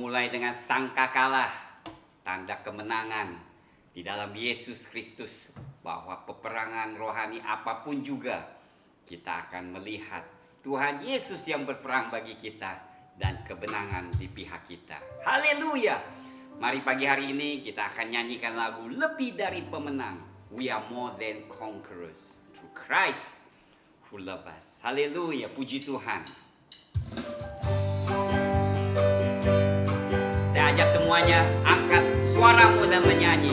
memulai dengan sangkakala, tanda kemenangan di dalam Yesus Kristus, bahwa peperangan rohani apapun juga kita akan melihat Tuhan Yesus yang berperang bagi kita dan kemenangan di pihak kita. Haleluya. Mari pagi hari ini kita akan nyanyikan lagu Lebih Dari Pemenang. We are more than conquerors through Christ who love us. Haleluya, puji Tuhan. Saya ajak semuanya angkat suaramu dan menyanyi.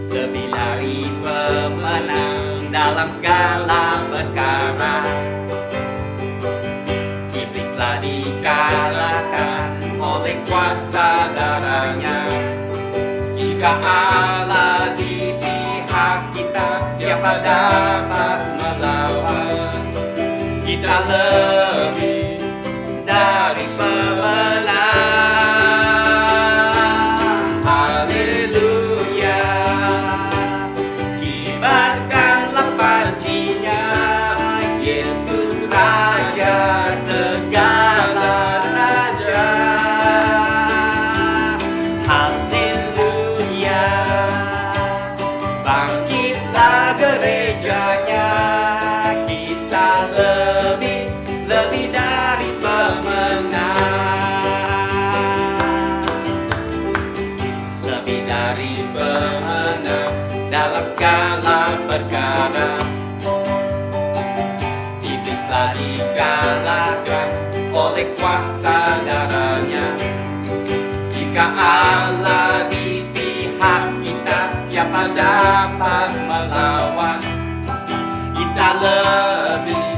Lebih dari pemenang dalam segala perkara, iblislah dikalahkan oleh kuasa darahnya. Jika Allah di pihak kita, siapa dapat melawan? Kita lebih dari pemenang. Haleluya. Kibarkanlah pancinya, Yesus Raja segala raja. Haleluya. Bangkitlah gerejanya, kita lebih dari pemenang. Lebih dari pemenang dalam segala perkara, iblislah dikalahkan oleh kuasa darahnya. Jika Allah di pihak kita, siapa dapat melawan? Kita lebih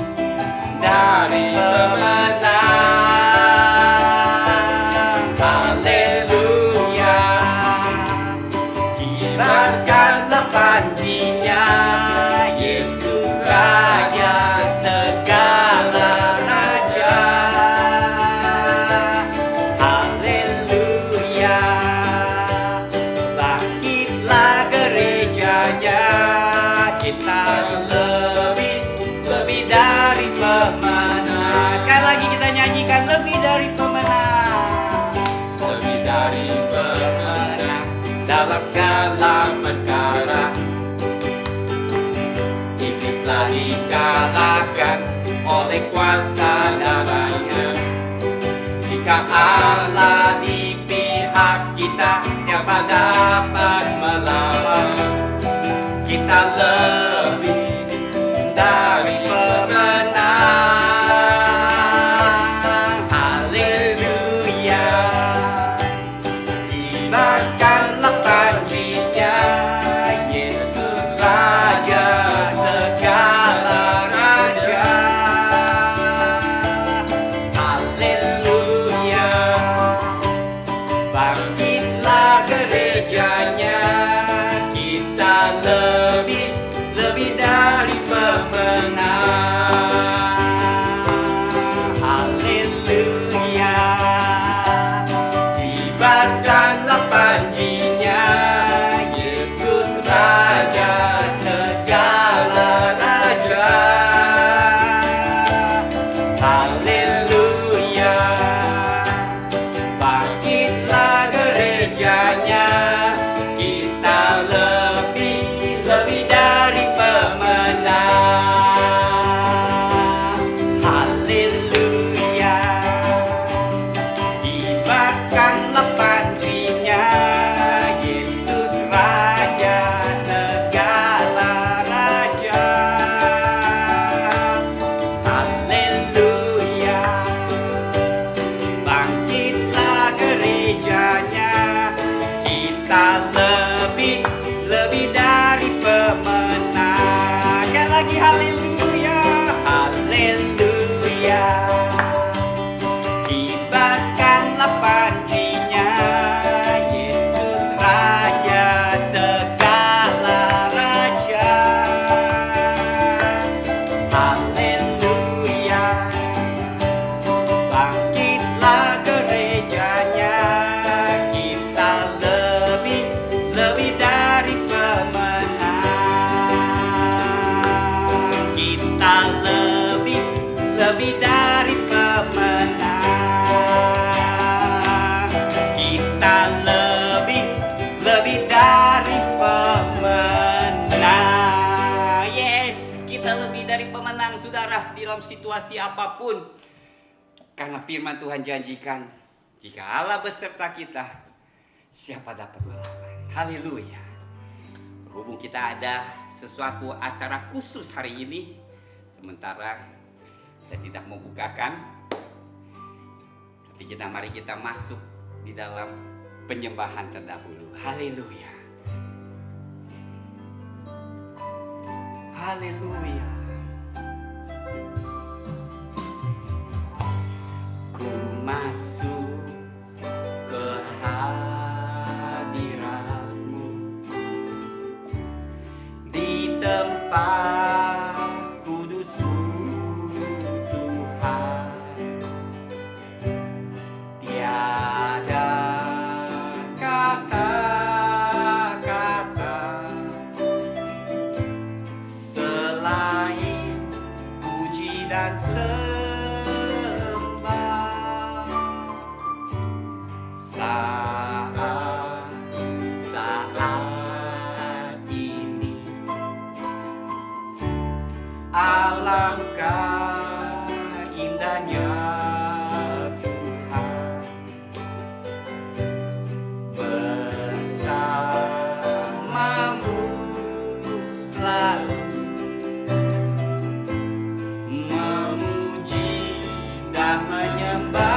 dari pemenang. Haleluya. Kibarkanlah pancinya, Yesus Raja segala raja. Haleluya. Bangkitlah gerejanya, kita lebih dari pemenang. Sekali lagi kita nyanyikan lebih dari pemenang. Lebih dari pemenang dalam segala perkara, iblislah dikalahkan oleh kuasa darahnya. Jika Allah di pihak kita, siapa dapat melawan? Kita lebih dari pemenang. Haleluya. Kibarkanlah pancinya, Yesus Raja segala raja. Haleluya. Bangkitlah gerejanya, kita lebih dari pemenang. Haleluya. Kibarkanlah pancinya, Yesus Raja segala raja. Haleluya. Bangkitlah gerejanya, kita lebih saudara dalam situasi apapun. Karena firman Tuhan janjikan, jika Allah beserta kita, siapa dapat melawan? Haleluya. Berhubung kita ada sesuatu acara khusus hari ini, sementara saya tidak membukakan, tapi mari kita masuk di dalam penyembahan terdahulu. Haleluya. Haleluya. Ku masuk ke hadirat-Mu di tempat kudus-Mu Tuhan. Tiada kata-kata selain puji dan sembah. Saat ini alangkah indahnya Tuhan bersamamu selalu, memuji dan menyembah-Mu.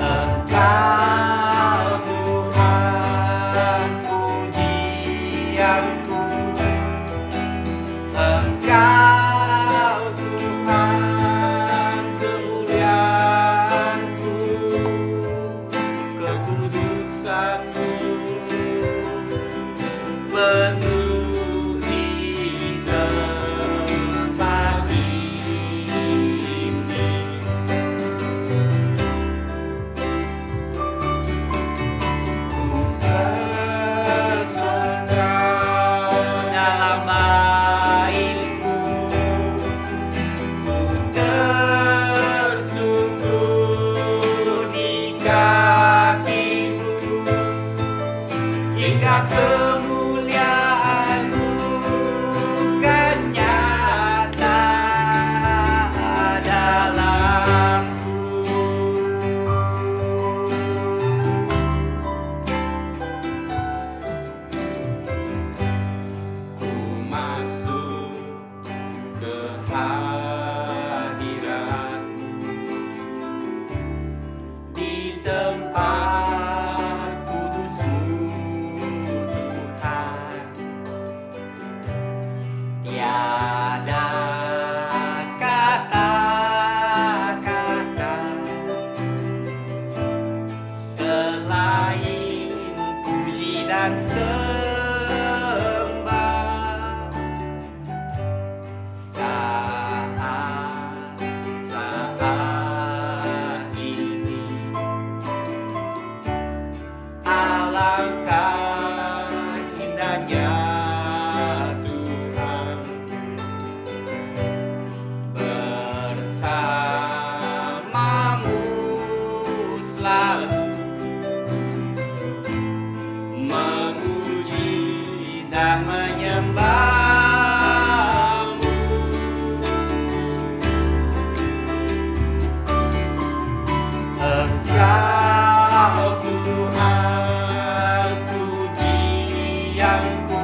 Engkau Tuhan pujianku, Engkau Tuhan kemuliaanku, kekudusan-Mu penuhi tempat ini. Ku tersungkur dalam baik-Mu, ku tersungkur di kaki-Mu, hingga kemuliaan-Mu kan nyata dalamku. Ku masuk ke hadirat-Mu di tempat kudus-Mu Tuhan. Tiada kata-kata selain puji dan sembah. Saat ini alangkah indahnya Tuhan bersamamu selalu, memuji dan menyembah-Mu. Engkau Tuhan pujianku,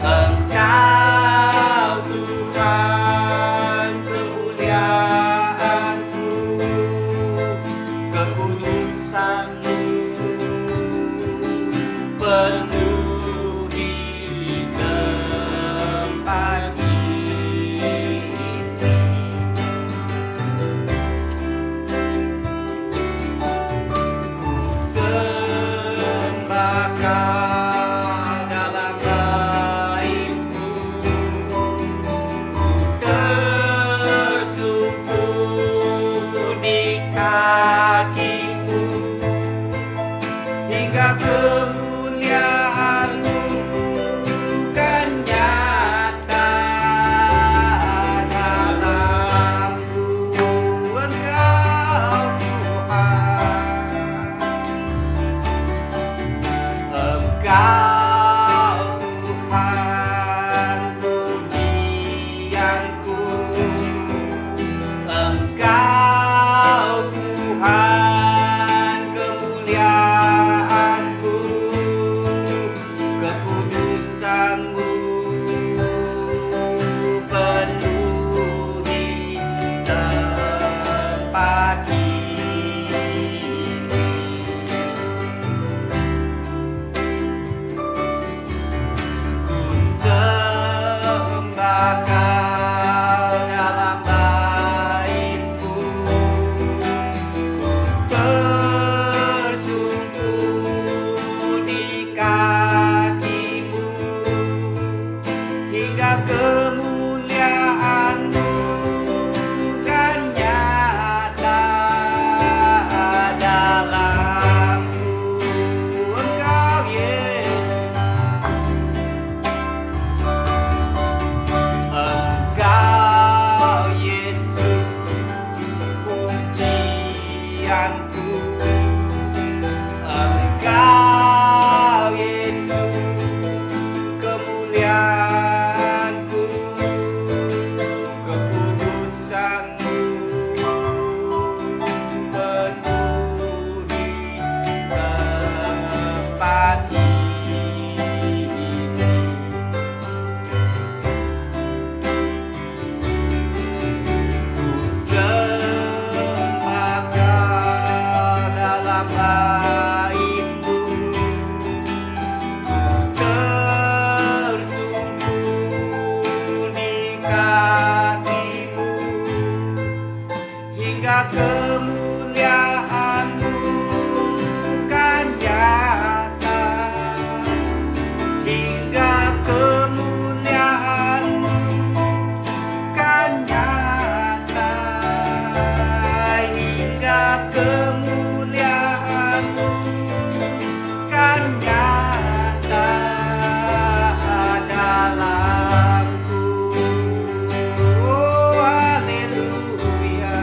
Engkau Tuhan kemuliaanku, kekudusan-Mu penuhi tempat ini. Ku sembahkan dalam baik-Mu, ku tersungkur di kaki-Mu, hingga kemuliaan-Mu kan nyata dalamku. Engkau Tuhan Tuhanku, Engkau Yesus kemuliaanku, kekudusanmu penuhi tempat ini. Ku sembah Kau dalam baitmu, ku tersungkur di katimu, hingga kemuliaanmu kan nyata, hingga kemuliaanmu kan nyata, hingga kemuliaanmu kan nyata dalamku. Oh, haleluya.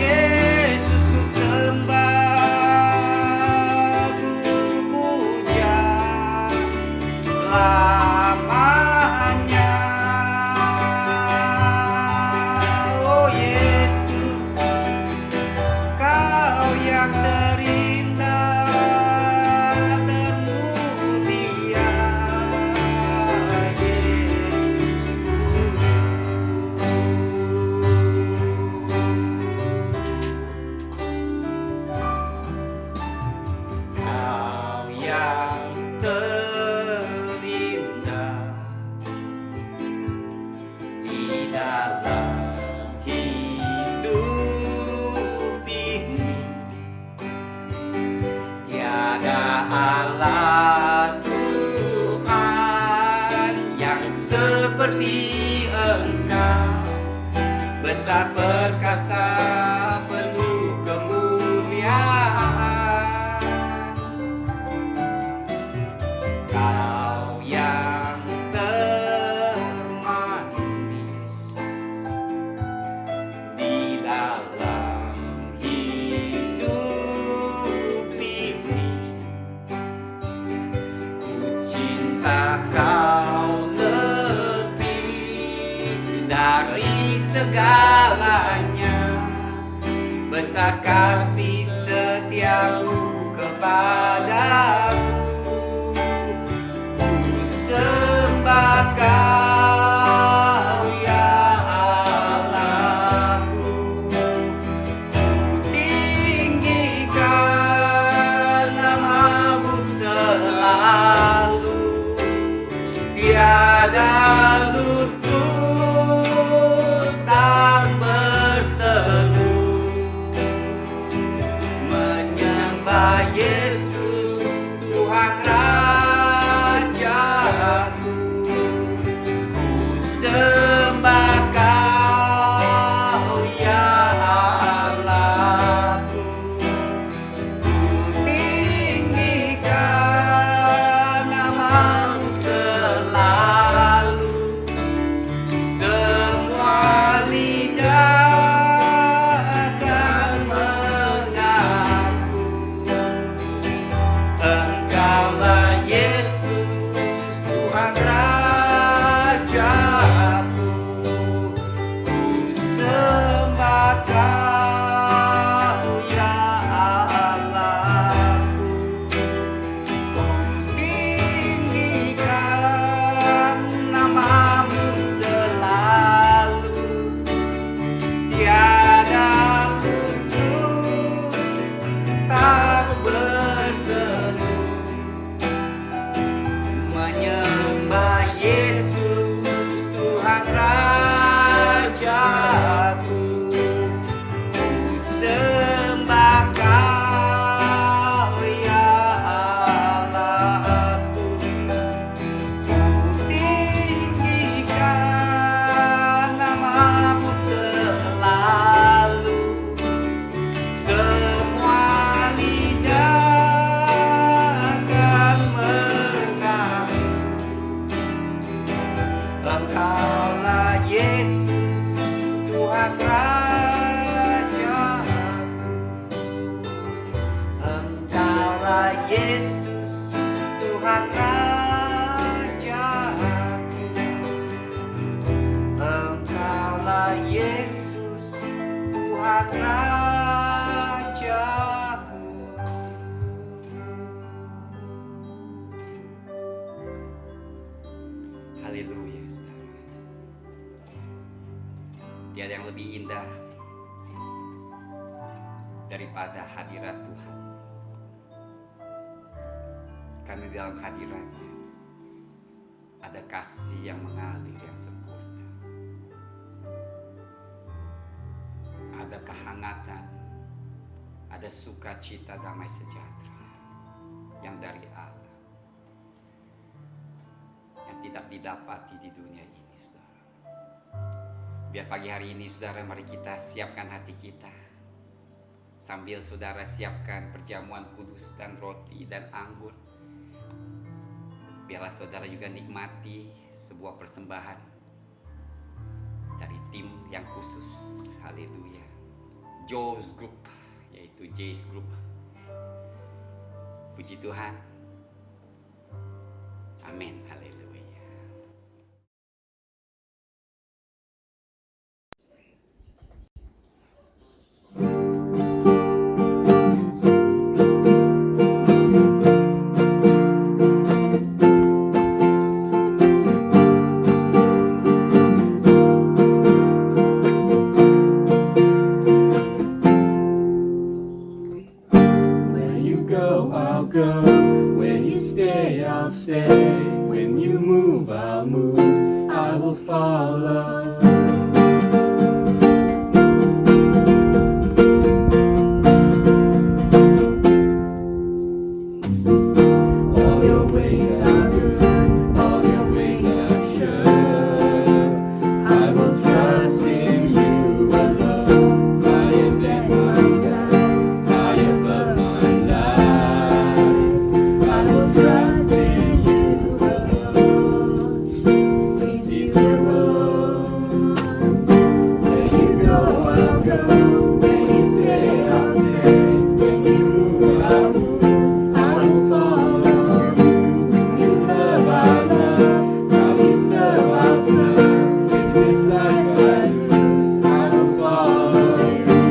Yesus ku sembah, ku puja selamanya. Oh Yesus, Kau yang terindah dan mulia, Kau yang terindah di dalam hidup ini. Tiada Allah Tuhan yang seperti Engkau, besar perkasa penuh kemuliaan. Kau yang termanis di dalam hidup ini. Ku cinta Kau lebih dari segalanya, besar kasih setiamu kepadaku. Ku sembah Kau ya Allahku, ku tinggikan nama-Mu selalu. Tiada lutut tak berteduh menyembah Yesus lebih indah daripada hadirat Tuhan. Karena di dalam hadiratnya ada kasih yang mengalir yang sempurna. Ada kehangatan, ada sukacita damai sejahtera yang dari Allah, yang tidak didapati di dunia ini, saudara. Biar pagi hari ini, saudara, mari kita siapkan hati kita. Sambil saudara siapkan perjamuan kudus dan roti dan anggur, biarlah saudara juga nikmati sebuah persembahan dari tim yang khusus. Haleluya. Joe's Group, yaitu J's Group. Puji Tuhan. Amin. Haleluya. Go. Where you stay, I'll stay. When you move, I'll move. I will follow. All your ways are good. All your ways are sure. I will trust in you alone. Higher than myself, high above my life. Trust in you alone, in you alone. Where you go, I'll go. Where you stay, I'll stay. When you move, I'll move. I will follow you. You love, I love. How you serve, I'll serve. If this life I lose, I will follow you. I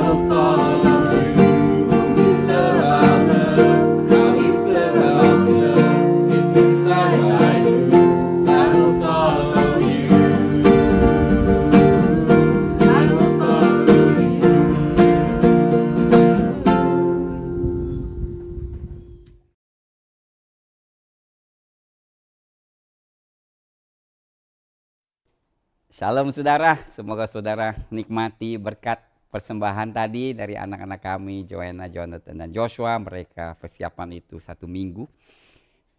will follow you. Shalom saudara, semoga saudara nikmati berkat persembahan tadi dari anak-anak kami, Joanna, Jonathan, dan Joshua. Mereka persiapan itu 1 minggu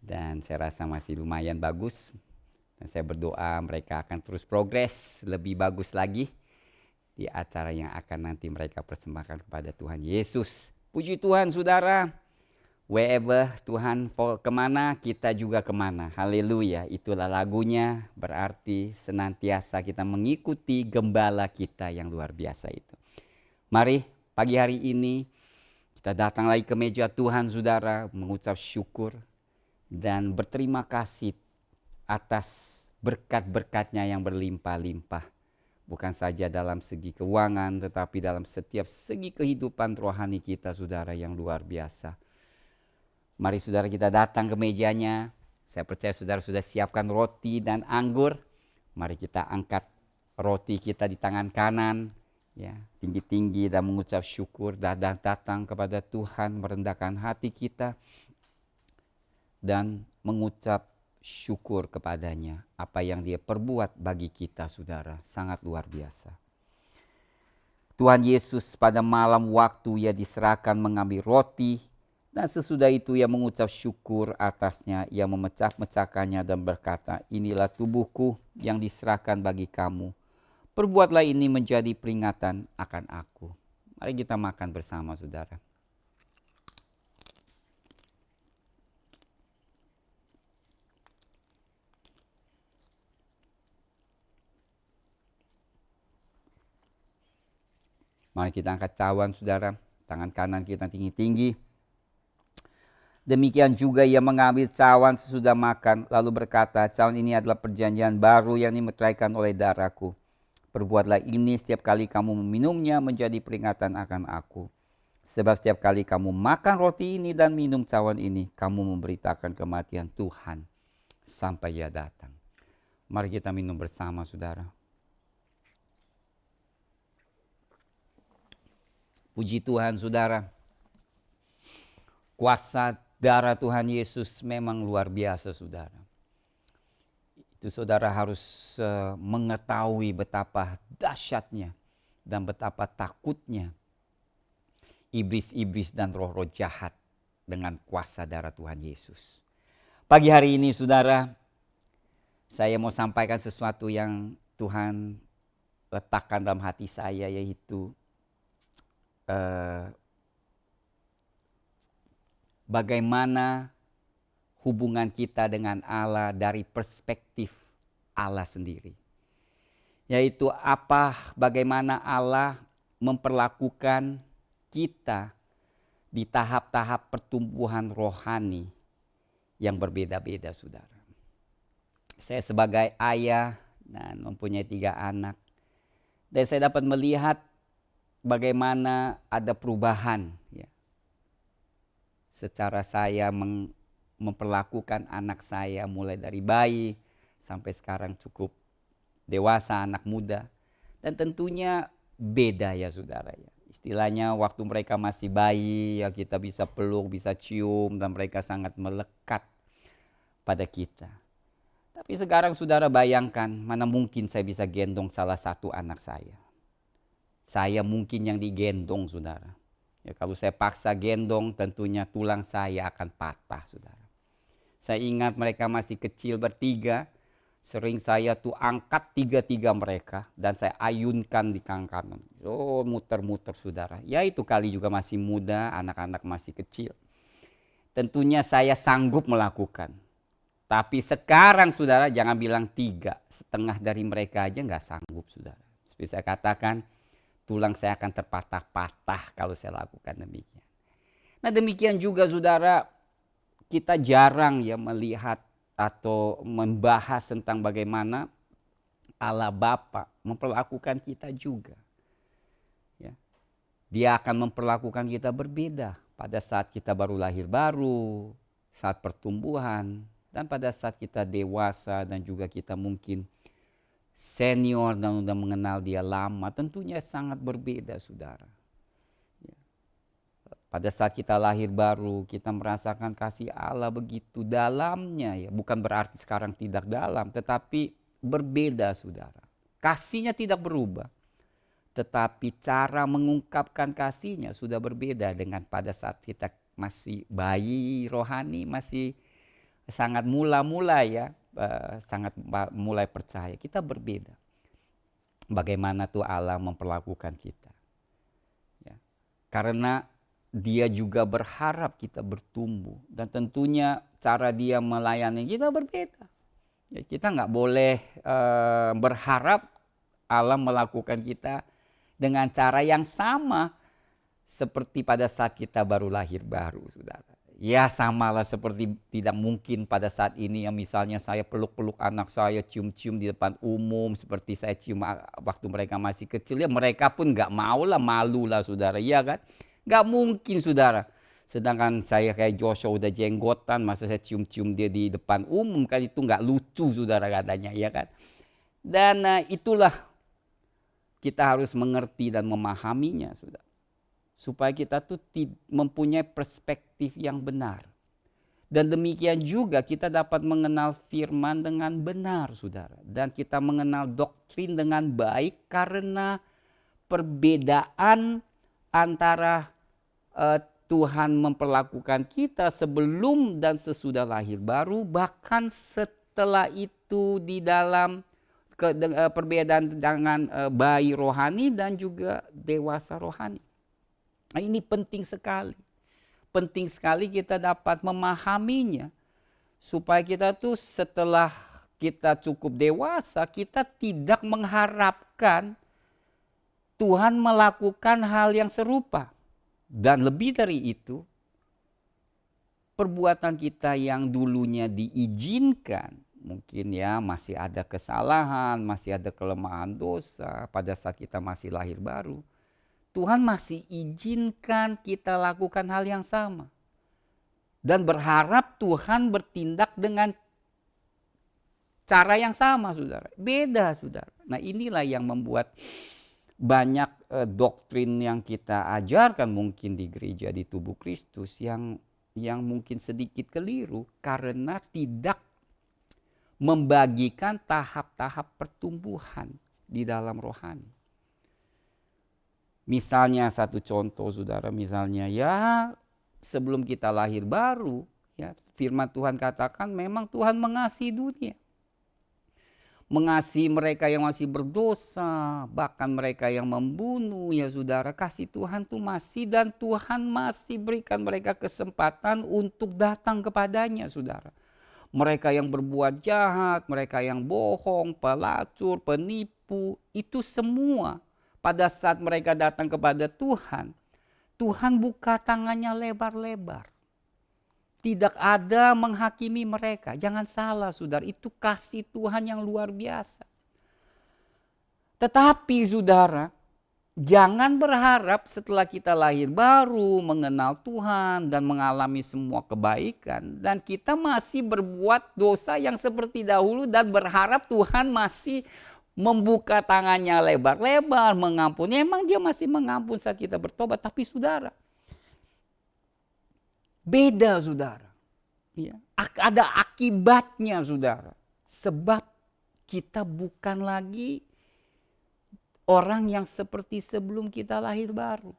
dan saya rasa masih lumayan bagus. Dan saya berdoa mereka akan terus progres lebih bagus lagi di acara yang akan nanti mereka persembahkan kepada Tuhan Yesus. Puji Tuhan saudara. Wherever Tuhan kemana, kita juga kemana. Haleluya, itulah lagunya, berarti senantiasa kita mengikuti gembala kita yang luar biasa itu. Mari pagi hari ini Kita datang lagi ke meja Tuhan saudara, mengucap syukur dan berterima kasih atas berkat-berkatnya yang berlimpah-limpah. Bukan saja dalam segi keuangan, tetapi dalam setiap segi kehidupan rohani kita saudara yang luar biasa. Mari saudara kita datang ke mejanya. Saya percaya saudara sudah siapkan roti dan anggur. Mari kita angkat roti kita di tangan kanan, ya, tinggi-tinggi dan mengucap syukur dan datang kepada Tuhan, merendahkan hati kita dan mengucap syukur kepadanya. Apa yang Dia perbuat bagi kita saudara sangat luar biasa. Tuhan Yesus pada malam waktu Ia diserahkan mengambil roti, dan sesudah itu Ia mengucap syukur atasnya. Ia memecah-mecahkannya dan berkata, inilah tubuhku yang diserahkan bagi kamu. Perbuatlah ini menjadi peringatan akan aku. Mari kita makan bersama saudara. Mari kita angkat cawan saudara. Tangan kanan kita tinggi-tinggi. Demikian juga Ia mengambil cawan sesudah makan, lalu berkata, cawan ini adalah perjanjian baru yang dimeteraikan oleh darahku. Perbuatlah ini setiap kali kamu meminumnya menjadi peringatan akan aku. Sebab setiap kali kamu makan roti ini dan minum cawan ini, kamu memberitakan kematian Tuhan sampai Ia datang. Mari kita minum bersama saudara. Puji Tuhan saudara. Kuasa darah Tuhan Yesus memang luar biasa saudara. Itu saudara harus mengetahui betapa dahsyatnya dan betapa takutnya iblis-iblis dan roh-roh jahat dengan kuasa darah Tuhan Yesus. Pagi hari ini saudara, saya mau sampaikan sesuatu yang Tuhan letakkan dalam hati saya, yaitu bagaimana hubungan kita dengan Allah dari perspektif Allah sendiri. Yaitu bagaimana Allah memperlakukan kita di tahap-tahap pertumbuhan rohani yang berbeda-beda saudara. Saya sebagai ayah dan mempunyai 3 anak. Dan saya dapat melihat bagaimana ada perubahan ya. Secara saya memperlakukan anak saya mulai dari bayi sampai sekarang cukup dewasa, anak muda. Dan tentunya beda ya saudara ya. Istilahnya waktu mereka masih bayi ya kita bisa peluk, bisa cium dan mereka sangat melekat pada kita. Tapi sekarang saudara bayangkan, mana mungkin saya bisa gendong salah satu anak saya. Saya mungkin yang digendong saudara. Ya, kalau saya paksa gendong tentunya tulang saya akan patah saudara. Saya ingat mereka masih kecil bertiga. Sering saya tuh angkat 3-3 mereka dan saya ayunkan di kanan. Oh muter-muter saudara. Ya itu kali juga masih muda, anak-anak masih kecil. Tentunya saya sanggup melakukan. Tapi sekarang saudara jangan bilang 3. Setengah dari mereka aja gak sanggup saudara. Seperti saya katakan, tulang saya akan terpatah-patah kalau saya lakukan demikian. Nah demikian juga saudara, kita jarang ya melihat atau membahas tentang bagaimana Allah Bapa memperlakukan kita juga. Ya. Dia akan memperlakukan kita berbeda pada saat kita baru lahir baru, saat pertumbuhan, dan pada saat kita dewasa dan juga kita mungkin senior dan sudah mengenal dia lama, tentunya sangat berbeda saudara. Ya. Pada saat kita lahir baru, kita merasakan kasih Allah begitu dalamnya ya. Bukan berarti sekarang tidak dalam, tetapi berbeda saudara. Kasihnya tidak berubah, tetapi cara mengungkapkan kasihnya sudah berbeda dengan pada saat kita masih bayi rohani, masih sangat mula-mula ya. Sangat mulai percaya, kita berbeda. Bagaimana tuh Allah memperlakukan kita. Ya. Karena dia juga berharap kita bertumbuh. Dan tentunya cara dia melayani kita berbeda. Ya, kita gak boleh berharap Allah melakukan kita dengan cara yang sama seperti pada saat kita baru lahir baru, saudara. Ya samalah seperti tidak mungkin pada saat ini yang misalnya saya peluk-peluk anak saya, cium-cium di depan umum seperti saya cium waktu mereka masih kecil. Ya mereka pun gak mau lah, malu lah saudara, iya kan? Gak mungkin saudara. Sedangkan saya kayak Joshua udah jenggotan, masa saya cium-cium dia di depan umum, kan itu gak lucu saudara katanya, ya kan? Dan itulah kita harus mengerti dan memahaminya saudara. Supaya kita tuh mempunyai perspektif yang benar. Dan demikian juga kita dapat mengenal firman dengan benar, saudara. Dan kita mengenal doktrin dengan baik karena perbedaan antara Tuhan memperlakukan kita sebelum dan sesudah lahir baru, bahkan setelah itu di dalam perbedaan dengan bayi rohani dan juga dewasa rohani. Nah, ini penting sekali. Penting sekali kita dapat memahaminya. Supaya kita tuh setelah kita cukup dewasa, kita tidak mengharapkan Tuhan melakukan hal yang serupa. Dan lebih dari itu, perbuatan kita yang dulunya diizinkan, mungkin ya masih ada kesalahan, masih ada kelemahan dosa pada saat kita masih lahir baru. Tuhan masih izinkan kita lakukan hal yang sama. Dan berharap Tuhan bertindak dengan cara yang sama, saudara. Beda, saudara. Nah, inilah yang membuat banyak doktrin yang kita ajarkan mungkin di gereja, di tubuh Kristus yang mungkin sedikit keliru karena tidak membagikan tahap-tahap pertumbuhan di dalam rohani. Misalnya satu contoh saudara, misalnya ya sebelum kita lahir baru, ya firman Tuhan katakan memang Tuhan mengasihi dunia. Mengasihi mereka yang masih berdosa, bahkan mereka yang membunuh, ya saudara, kasih Tuhan tuh masih, dan Tuhan masih berikan mereka kesempatan untuk datang kepadanya, saudara. Mereka yang berbuat jahat, mereka yang bohong, pelacur, penipu, itu semua pada saat mereka datang kepada Tuhan, Tuhan buka tangannya lebar-lebar. Tidak ada menghakimi mereka. Jangan salah saudara, itu kasih Tuhan yang luar biasa. Tetapi saudara, jangan berharap setelah kita lahir baru, mengenal Tuhan dan mengalami semua kebaikan, dan kita masih berbuat dosa yang seperti dahulu dan berharap Tuhan masih membuka tangannya lebar-lebar, mengampuni. Emang dia masih mengampun saat kita bertobat. Tapi saudara, beda saudara. Ya, ada akibatnya saudara. Sebab kita bukan lagi orang yang seperti sebelum kita lahir baru.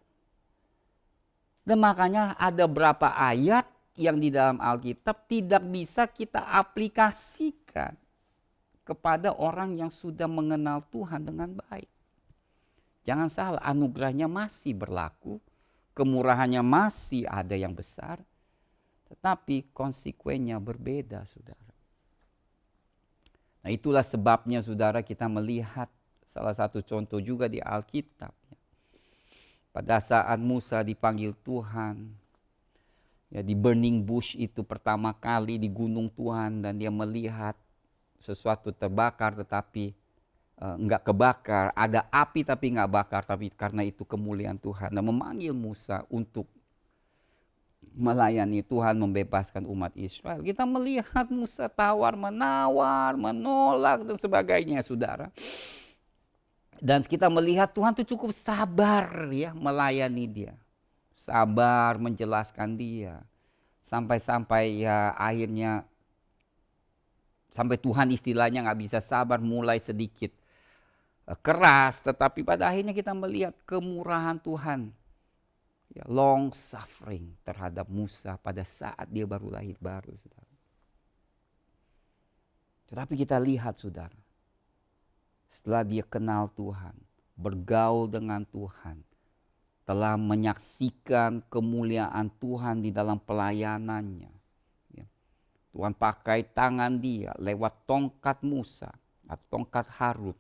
Dan makanya ada berapa ayat yang di dalam Alkitab tidak bisa kita aplikasikan kepada orang yang sudah mengenal Tuhan dengan baik. Jangan salah, anugerahnya masih berlaku, kemurahannya masih ada yang besar, tetapi konsekuensinya berbeda, saudara. Nah, itulah sebabnya, saudara, kita melihat salah satu contoh juga di Alkitab. Pada saat Musa dipanggil Tuhan, ya, di burning bush itu pertama kali di gunung Tuhan, dan dia melihat sesuatu terbakar tetapi enggak kebakar, ada api tapi enggak bakar, tapi karena itu kemuliaan Tuhan. Dan memanggil Musa untuk melayani Tuhan, membebaskan umat Israel. Kita melihat Musa tawar-menawar, menolak dan sebagainya, saudara. Dan kita melihat Tuhan itu cukup sabar ya melayani dia. Sabar menjelaskan dia. Sampai-sampai ya akhirnya sampai Tuhan istilahnya nggak bisa sabar, mulai sedikit keras, tetapi pada akhirnya kita melihat kemurahan Tuhan, ya, long suffering terhadap Musa pada saat dia baru lahir baru, saudara. Tetapi kita lihat, saudara, setelah dia kenal Tuhan, bergaul dengan Tuhan, telah menyaksikan kemuliaan Tuhan di dalam pelayanannya. Tuhan pakai tangan dia lewat tongkat Musa atau tongkat Harut,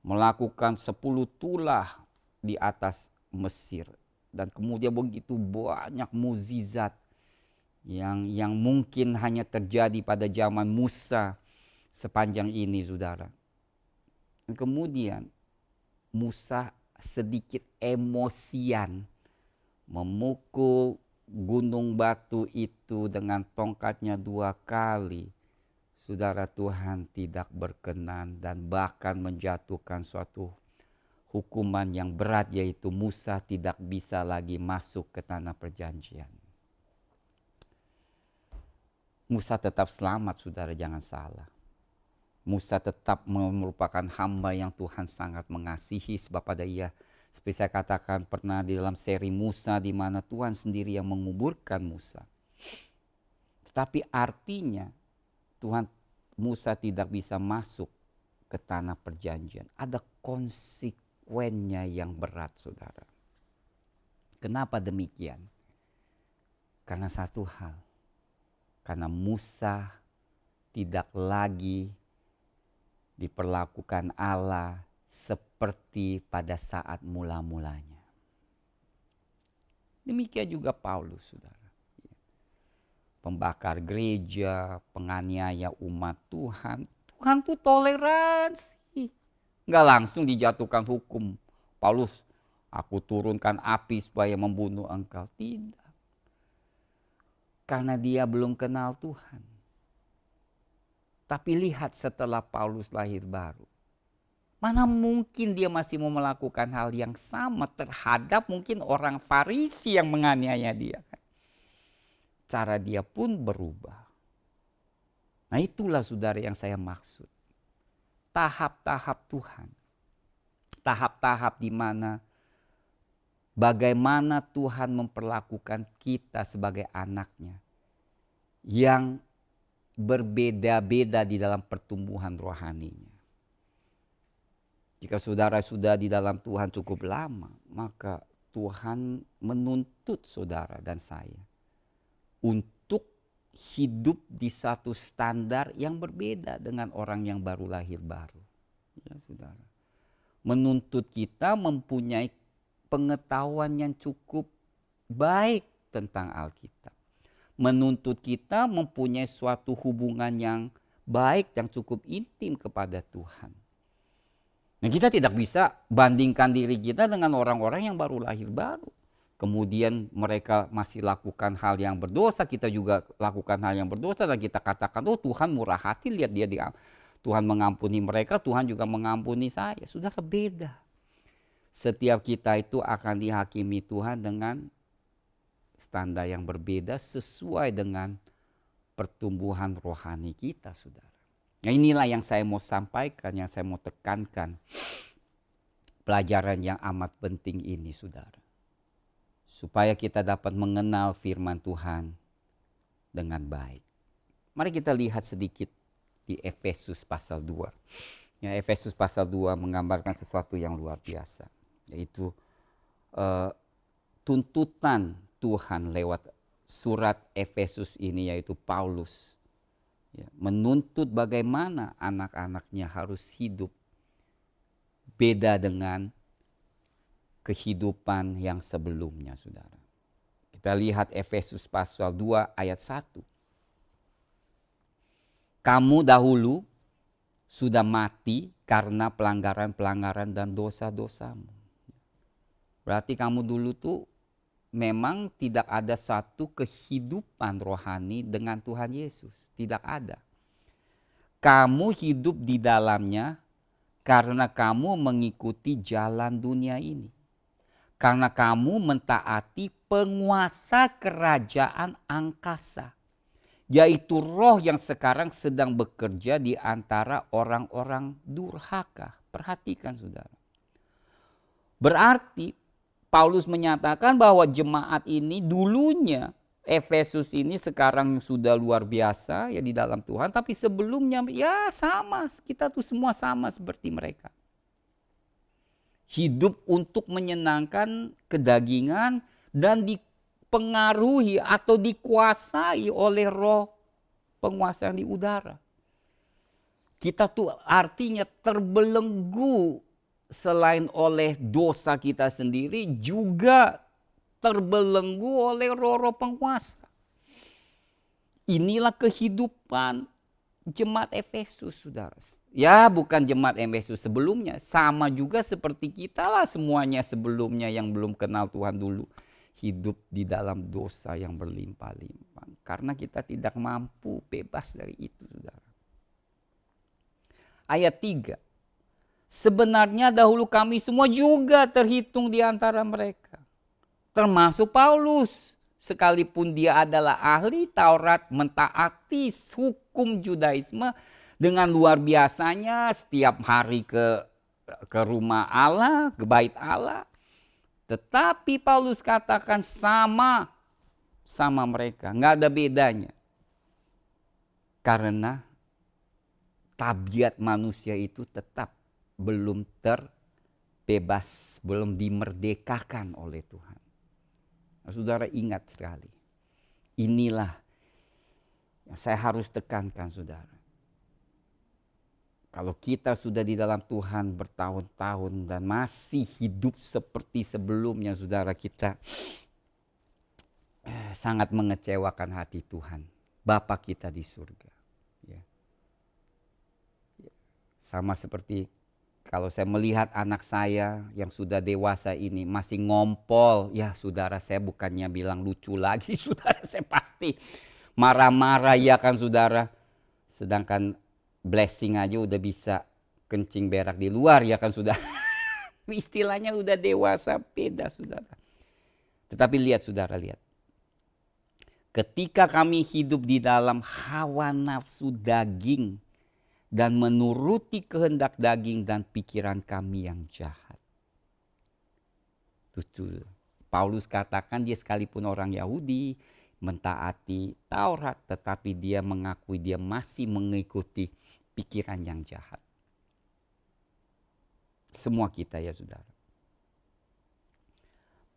melakukan 10 tulah di atas Mesir. dan kemudian begitu banyak mukjizat yang mungkin hanya terjadi pada zaman Musa sepanjang ini, saudara. Dan kemudian Musa sedikit emosian memukul gunung batu itu dengan tongkatnya 2 kali. Saudara, Tuhan tidak berkenan dan bahkan menjatuhkan suatu hukuman yang berat, yaitu Musa tidak bisa lagi masuk ke tanah perjanjian. Musa tetap selamat, saudara, jangan salah. Musa tetap merupakan hamba yang Tuhan sangat mengasihi, sebab pada ia, seperti saya katakan pernah di dalam seri Musa, di mana Tuhan sendiri yang menguburkan Musa. Tetapi artinya Musa tidak bisa masuk ke tanah perjanjian. Ada konsekuensinya yang berat, saudara. Kenapa demikian? Karena satu hal. Karena Musa tidak lagi diperlakukan Allah seperti pada saat mula-mulanya. Demikian juga Paulus, saudara. Pembakar gereja, penganiaya umat Tuhan. Tuhan tuh toleransi. Nggak langsung dijatuhkan hukum. Paulus, aku turunkan api supaya membunuh engkau. Tidak. Karena dia belum kenal Tuhan. Tapi lihat setelah Paulus lahir baru. Mana mungkin dia masih mau melakukan hal yang sama terhadap mungkin orang Farisi yang menganiaya dia. Cara dia pun berubah. Nah, itulah, saudara, yang saya maksud. Tahap-tahap Tuhan. Tahap-tahap di mana bagaimana Tuhan memperlakukan kita sebagai anaknya. Yang berbeda-beda di dalam pertumbuhan rohaninya. Jika saudara sudah di dalam Tuhan cukup lama, maka Tuhan menuntut saudara dan saya untuk hidup di satu standar yang berbeda dengan orang yang baru lahir baru. Ya, saudara. Menuntut kita mempunyai pengetahuan yang cukup baik tentang Alkitab. Menuntut kita mempunyai suatu hubungan yang baik, yang cukup intim kepada Tuhan. Nah, kita tidak bisa bandingkan diri kita dengan orang-orang yang baru lahir baru. Kemudian mereka masih lakukan hal yang berdosa, kita juga lakukan hal yang berdosa, dan kita katakan, oh Tuhan murah hati, lihat dia Tuhan mengampuni mereka, Tuhan juga mengampuni saya. Sudah beda. Setiap kita itu akan dihakimi Tuhan dengan standar yang berbeda sesuai dengan pertumbuhan rohani kita, saudara. Nah, inilah yang saya mau sampaikan, yang saya mau tekankan. Pelajaran yang amat penting ini, saudara. Supaya kita dapat mengenal firman Tuhan dengan baik. Mari kita lihat sedikit di Efesus pasal 2. Ya, Efesus pasal 2 menggambarkan sesuatu yang luar biasa. Yaitu tuntutan Tuhan lewat surat Efesus ini, yaitu Paulus. Ya, menuntut bagaimana anak-anaknya harus hidup beda dengan kehidupan yang sebelumnya, saudara. Kita lihat Efesus pasal 2 ayat 1. Kamu dahulu sudah mati karena pelanggaran-pelanggaran dan dosa-dosamu. Berarti kamu dulu tuh memang tidak ada satu kehidupan rohani dengan Tuhan Yesus. Tidak ada. Kamu hidup di dalamnya karena kamu mengikuti jalan dunia ini. Karena kamu mentaati penguasa kerajaan angkasa. Yaitu roh yang sekarang sedang bekerja di antara orang-orang durhaka. Perhatikan, saudara. Berarti Paulus menyatakan bahwa jemaat ini dulunya, Efesus ini sekarang sudah luar biasa ya di dalam Tuhan. Tapi sebelumnya ya sama, kita tuh semua sama seperti mereka. Hidup untuk menyenangkan kedagingan dan dipengaruhi atau dikuasai oleh roh penguasa yang di udara. Kita tuh artinya terbelenggu selain oleh dosa kita sendiri, juga terbelenggu oleh roh-roh penguasa. Inilah kehidupan jemaat Efesus, saudara. Ya, bukan jemaat Efesus sebelumnya. Sama juga seperti kita lah semuanya sebelumnya yang belum kenal Tuhan dulu. Hidup di dalam dosa yang berlimpah-limpah. Karena kita tidak mampu bebas dari itu, saudara. Ayat 3. Sebenarnya dahulu kami semua juga terhitung di antara mereka. Termasuk Paulus. Sekalipun dia adalah ahli Taurat, mentaati hukum Judaisme dengan luar biasanya setiap hari ke rumah Allah, ke bait Allah. Tetapi Paulus katakan sama mereka, nggak ada bedanya. Karena tabiat manusia itu tetap belum terbebas, belum dimerdekakan oleh Tuhan. Saudara ingat sekali, inilah yang saya harus tekankan, saudara. Kalau kita sudah di dalam Tuhan bertahun-tahun dan masih hidup seperti sebelumnya, saudara, kita sangat mengecewakan hati Tuhan, Bapa kita di surga. Ya. Sama seperti kalau saya melihat anak saya yang sudah dewasa ini masih ngompol, ya saudara, saya bukannya bilang lucu lagi, saudara, saya pasti marah-marah ya kan, saudara. Sedangkan blessing aja udah bisa kencing berak di luar ya kan, saudara. Istilahnya udah dewasa, beda, saudara. Tetapi lihat, saudara, lihat. Ketika kami hidup di dalam hawa nafsu daging, dan menuruti kehendak daging dan pikiran kami yang jahat. Tuh, Paulus katakan dia sekalipun orang Yahudi, mentaati Taurat, tetapi dia mengakui dia masih mengikuti pikiran yang jahat. Semua kita ya, saudara.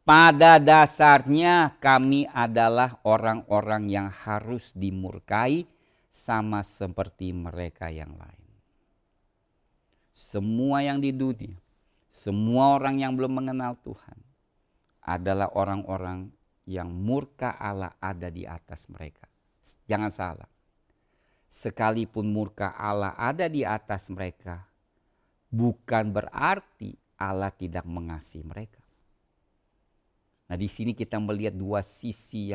Pada dasarnya kami adalah orang-orang yang harus dimurkai, sama seperti mereka yang lain. Semua yang di dunia, semua orang yang belum mengenal Tuhan adalah orang-orang yang murka Allah ada di atas mereka. Jangan salah. Sekalipun murka Allah ada di atas mereka, bukan berarti Allah tidak mengasihi mereka. Nah, di sini kita melihat dua sisi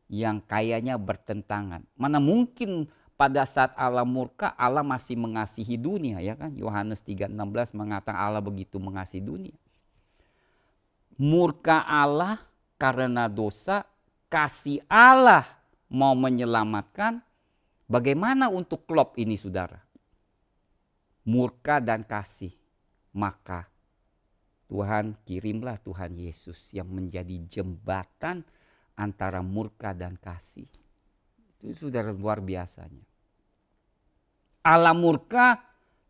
yang kayaknya bertentangan. Mana mungkin pada saat Allah murka, Allah masih mengasihi dunia, ya kan? Yohanes 3:16 mengatakan Allah begitu mengasihi dunia. Murka Allah karena dosa, kasih Allah mau menyelamatkan. Bagaimana untuk klop ini, saudara? Murka dan kasih. Maka Tuhan kirimlah Tuhan Yesus yang menjadi jembatan antara murka dan kasih. Itu sudah luar biasanya. Allah murka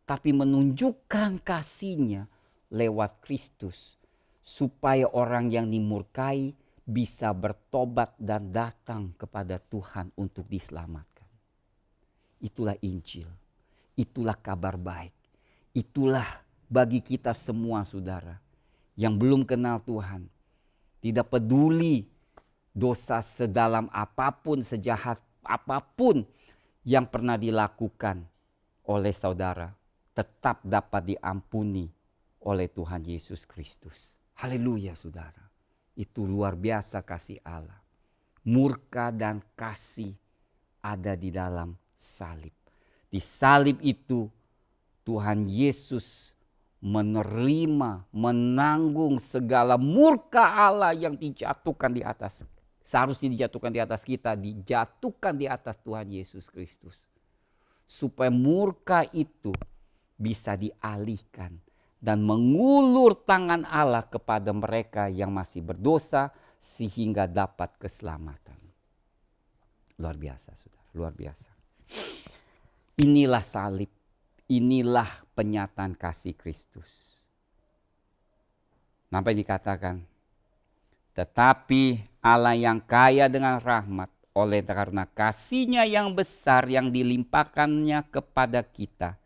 tapi menunjukkan kasihnya lewat Kristus. Supaya orang yang dimurkai bisa bertobat dan datang kepada Tuhan untuk diselamatkan. Itulah Injil. Itulah kabar baik. Itulah bagi kita semua, saudara. Yang belum kenal Tuhan. Tidak peduli dosa sedalam apapun, sejahat apapun yang pernah dilakukan oleh saudara, tetap dapat diampuni oleh Tuhan Yesus Kristus. Haleluya, saudara. Itu luar biasa kasih Allah. Murka dan kasih ada di dalam salib. Di salib itu Tuhan Yesus menerima, menanggung segala murka Allah yang dijatuhkan di atas. Seharusnya dijatuhkan di atas kita, dijatuhkan di atas Tuhan Yesus Kristus. Supaya murka itu bisa dialihkan dan mengulur tangan Allah kepada mereka yang masih berdosa sehingga dapat keselamatan. Luar biasa, saudara, luar biasa. Inilah salib, inilah penyataan kasih Kristus. Sampai dikatakan, tetapi Allah yang kaya dengan rahmat oleh karena kasih-Nya yang besar yang dilimpahkannya kepada kita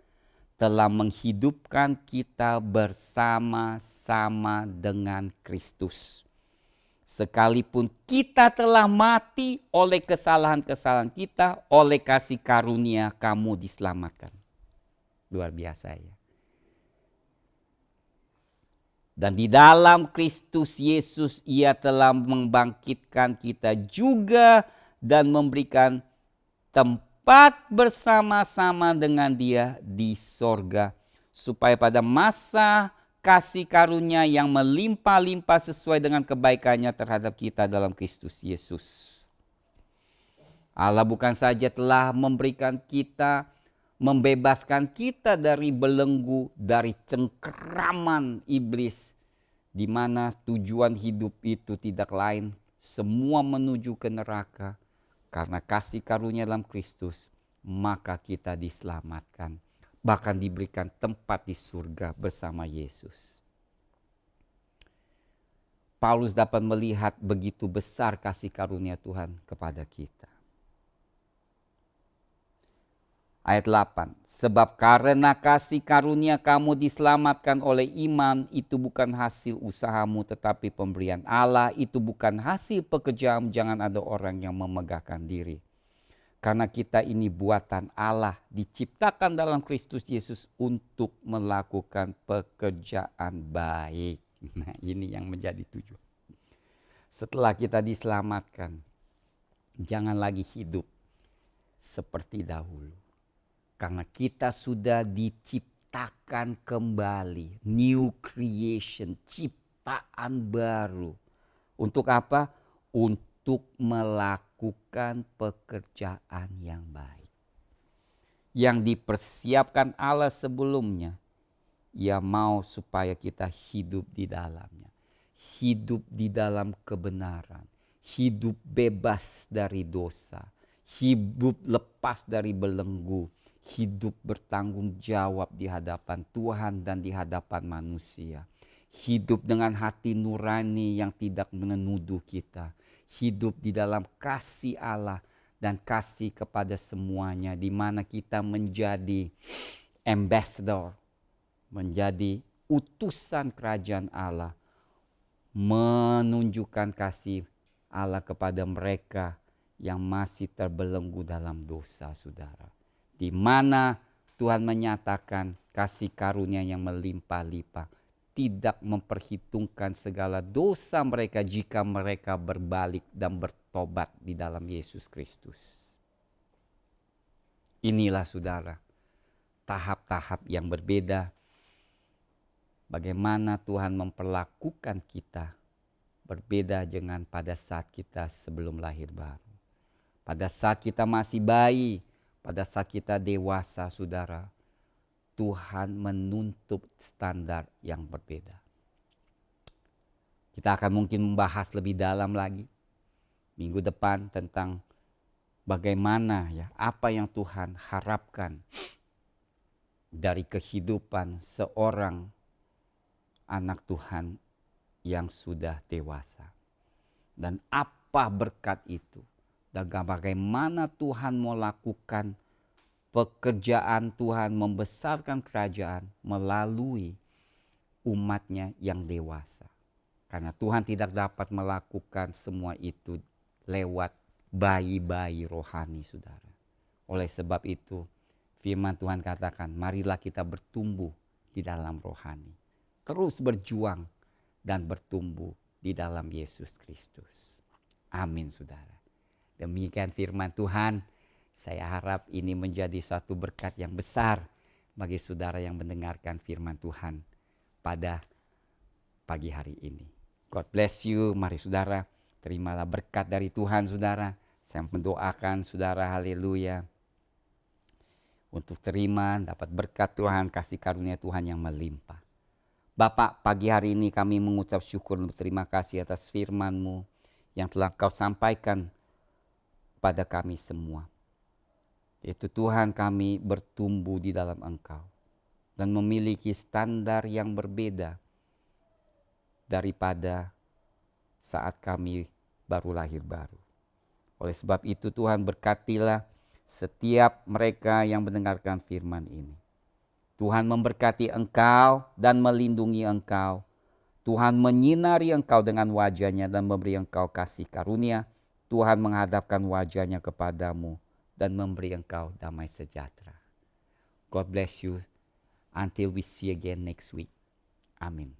telah menghidupkan kita bersama-sama dengan Kristus. Sekalipun kita telah mati oleh kesalahan-kesalahan kita, oleh kasih karunia kamu diselamatkan. Luar biasa ya. Dan di dalam Kristus Yesus ia telah membangkitkan kita juga dan memberikan tempat bersama-sama dengan Dia di sorga. Supaya pada masa kasih karunia yang melimpah-limpah sesuai dengan kebaikannya terhadap kita dalam Kristus Yesus. Allah bukan saja telah memberikan kita, membebaskan kita dari belenggu, dari cengkeraman iblis, di mana tujuan hidup itu tidak lain, semua menuju ke neraka. Karena kasih karunia dalam Kristus, maka kita diselamatkan. Bahkan diberikan tempat di surga bersama Yesus. Paulus dapat melihat begitu besar kasih karunia Tuhan kepada kita. Ayat 8, sebab karena kasih karunia kamu diselamatkan oleh iman, itu bukan hasil usahamu tetapi pemberian Allah, itu bukan hasil pekerjaan, jangan ada orang yang memegahkan diri. Karena kita ini buatan Allah, diciptakan dalam Kristus Yesus untuk melakukan pekerjaan baik. Nah, ini yang menjadi tujuan. Setelah kita diselamatkan, jangan lagi hidup seperti dahulu. Karena kita sudah diciptakan kembali, new creation, ciptaan baru. Untuk apa? Untuk melakukan pekerjaan yang baik. Yang dipersiapkan Allah sebelumnya, Ia mau supaya kita hidup di dalamnya. Hidup di dalam kebenaran, hidup bebas dari dosa, hidup lepas dari belenggu, hidup bertanggung jawab di hadapan Tuhan dan di hadapan manusia. Hidup dengan hati nurani yang tidak menuduh kita. Hidup di dalam kasih Allah dan kasih kepada semuanya, di mana kita menjadi ambassador, menjadi utusan kerajaan Allah, menunjukkan kasih Allah kepada mereka yang masih terbelenggu dalam dosa, saudara. Di mana Tuhan menyatakan kasih karunia yang melimpah-limpah, tidak memperhitungkan segala dosa mereka jika mereka berbalik dan bertobat di dalam Yesus Kristus. Inilah saudara, tahap-tahap yang berbeda. Bagaimana Tuhan memperlakukan kita berbeda dengan pada saat kita sebelum lahir baru. Pada saat kita masih bayi, pada saat kita dewasa, saudara, Tuhan menuntut standar yang berbeda. Kita akan mungkin membahas lebih dalam lagi minggu depan tentang bagaimana ya, apa yang Tuhan harapkan dari kehidupan seorang anak Tuhan yang sudah dewasa. Dan apa berkat itu. Dan bagaimana Tuhan mau lakukan pekerjaan Tuhan membesarkan kerajaan melalui umatnya yang dewasa. Karena Tuhan tidak dapat melakukan semua itu lewat bayi-bayi rohani, saudara. Oleh sebab itu firman Tuhan katakan, marilah kita bertumbuh di dalam rohani. Terus berjuang dan bertumbuh di dalam Yesus Kristus. Amin, saudara. Demikian firman Tuhan. Saya harap ini menjadi suatu berkat yang besar bagi saudara yang mendengarkan firman Tuhan pada pagi hari ini. God bless you. Mari saudara, terimalah berkat dari Tuhan, saudara. Saya mendoakan saudara, haleluya, untuk terima dapat berkat Tuhan, kasih karunia Tuhan yang melimpah. Bapak, pagi hari ini kami mengucap syukur dan berterima kasih atas firman-Mu yang telah Kau sampaikan pada kami semua. Yaitu Tuhan, kami bertumbuh di dalam Engkau dan memiliki standar yang berbeda daripada saat kami baru lahir baru. Oleh sebab itu Tuhan, berkatilah setiap mereka yang mendengarkan firman ini. Tuhan memberkati engkau dan melindungi engkau Tuhan menyinari engkau dengan wajah-Nya dan memberi engkau kasih karunia. Tuhan menghadapkan wajah-Nya kepadamu dan memberi engkau damai sejahtera. God bless you. Until we see again next week. Amin.